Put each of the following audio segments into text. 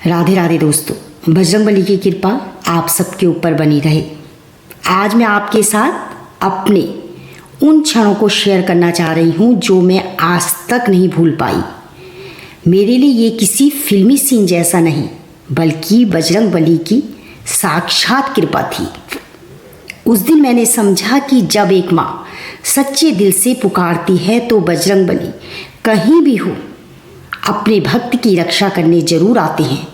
राधे राधे दोस्तों, बजरंगबली की कृपा आप सबके ऊपर बनी रहे। आज मैं आपके साथ अपने उन क्षणों को शेयर करना चाह रही हूँ जो मैं आज तक नहीं भूल पाई। मेरे लिए ये किसी फिल्मी सीन जैसा नहीं, बल्कि बजरंगबली की साक्षात कृपा थी। उस दिन मैंने समझा कि जब एक माँ सच्चे दिल से पुकारती है तो बजरंगबली कहीं भी हो अपने भक्त की रक्षा करने जरूर आते हैं।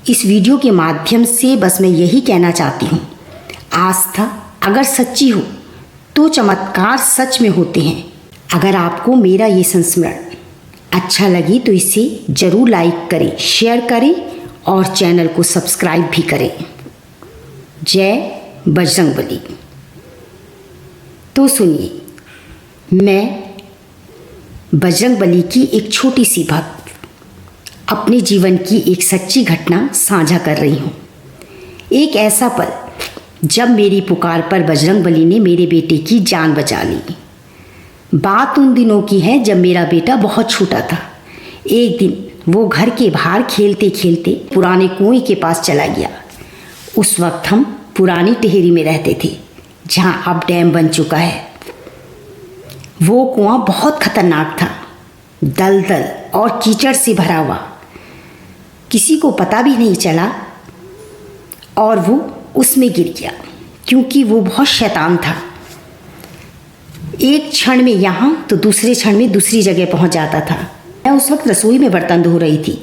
इस वीडियो के माध्यम से बस मैं यही कहना चाहती हूँ, आस्था अगर सच्ची हो तो चमत्कार सच में होते हैं। अगर आपको मेरा ये संस्मरण अच्छा लगे तो इसे ज़रूर लाइक करें, शेयर करें और चैनल को सब्सक्राइब भी करें। जय बजरंगबली। तो सुनिए, मैं बजरंगबली की एक छोटी सी भक्त अपने जीवन की एक सच्ची घटना साझा कर रही हूँ। एक ऐसा पल जब मेरी पुकार पर बजरंगबली ने मेरे बेटे की जान बचा ली। बात उन दिनों की है जब मेरा बेटा बहुत छोटा था। एक दिन वो घर के बाहर खेलते खेलते पुराने कुएं के पास चला गया। उस वक्त हम पुरानी टेहरी में रहते थे, जहाँ अब डैम बन चुका है। वो कुआं बहुत खतरनाक था, दलदल और कीचड़ से भरा हुआ। किसी को पता भी नहीं चला और वो उसमें गिर गया, क्योंकि वो बहुत शैतान था। एक क्षण में यहाँ तो दूसरे क्षण में दूसरी जगह पहुँच जाता था। मैं उस वक्त रसोई में बर्तन धो रही थी,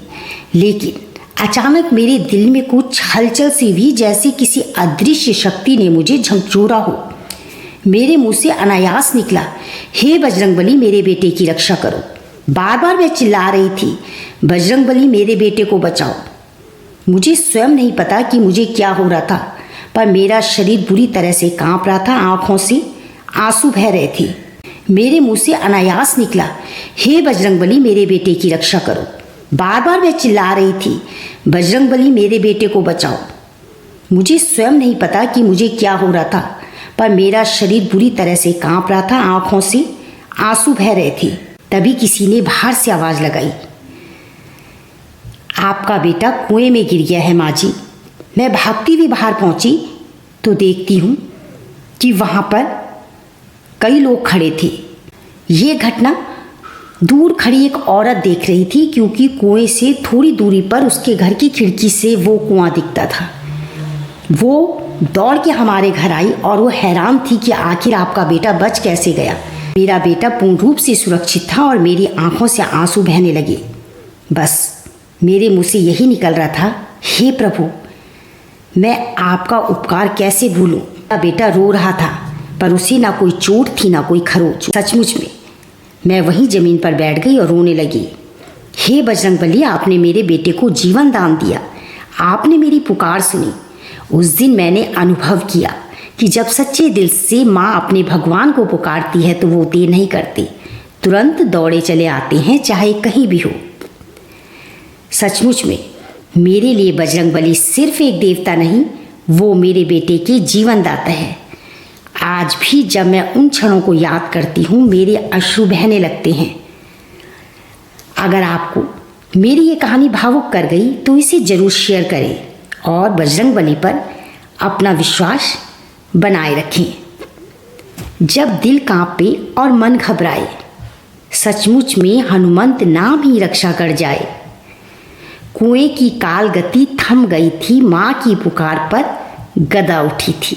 लेकिन अचानक मेरे दिल में कुछ हलचल सी हुई, जैसे किसी अदृश्य शक्ति ने मुझे झकझोरा हो। मेरे मुंह से अनायास निकला, हे बजरंगबली मेरे बेटे की रक्षा करो। बार बार मैं चिल्ला रही थी, बजरंगबली मेरे बेटे को बचाओ। मुझे स्वयं नहीं पता कि मुझे क्या हो रहा था, पर मेरा शरीर बुरी तरह से कांप रहा था, आंखों से आंसू बह रहे थे। मेरे मुंह से अनायास निकला, हे बजरंगबली मेरे बेटे की रक्षा करो। बार बार मैं चिल्ला रही थी, बजरंगबली मेरे बेटे को बचाओ। मुझे स्वयं नहीं पता कि मुझे क्या हो रहा था, पर मेरा शरीर बुरी तरह से कांप रहा था, आंखों से आंसू बह रहे थे। तभी किसी ने बाहर से आवाज़ लगाई, आपका बेटा कुएं में गिर गया है माँ जी। मैं भागती हुई बाहर पहुंची तो देखती हूँ कि वहाँ पर कई लोग खड़े थे। ये घटना दूर खड़ी एक औरत देख रही थी, क्योंकि कुएं से थोड़ी दूरी पर उसके घर की खिड़की से वो कुआं दिखता था। वो दौड़ के हमारे घर आई और वो हैरान थी कि आखिर आपका बेटा बच कैसे गया। मेरा बेटा पूर्ण रूप से सुरक्षित था और मेरी आंखों से आंसू बहने लगे। बस मेरे मुंह से यही निकल रहा था, हे प्रभु मैं आपका उपकार कैसे भूलूं। मेरा बेटा रो रहा था, पर उसे ना कोई चोट थी ना कोई खरोच। सचमुच में मैं वहीं जमीन पर बैठ गई और रोने लगी। हे बजरंगबली आपने मेरे बेटे को जीवन दान दिया, आपने मेरी पुकार सुनी। उस दिन मैंने अनुभव किया कि जब सच्चे दिल से माँ अपने भगवान को पुकारती है तो वो देर नहीं करते, तुरंत दौड़े चले आते हैं, चाहे कहीं भी हो। सचमुच में मेरे लिए बजरंगबली सिर्फ एक देवता नहीं, वो मेरे बेटे के जीवन दाता है। आज भी जब मैं उन क्षणों को याद करती हूँ मेरे अश्रु बहने लगते हैं। अगर आपको मेरी ये कहानी भावुक कर गई तो इसे ज़रूर शेयर करें और बजरंगबली पर अपना विश्वास बनाए रखें। जब दिल कांपे और मन घबराए, सचमुच में हनुमंत नाम ही रक्षा कर जाए। कुएं की काल गति थम गई थी, माँ की पुकार पर गदा उठी थी।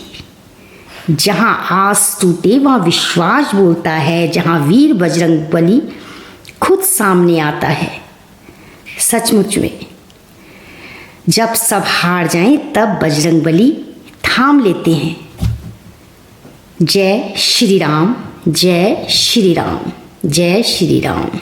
जहाँ आस टूटे वहाँ विश्वास बोलता है, जहाँ वीर बजरंगबली खुद सामने आता है। सचमुच में जब सब हार जाएं तब बजरंगबली थाम लेते हैं। जय श्री राम, जय श्री राम, जय श्री राम।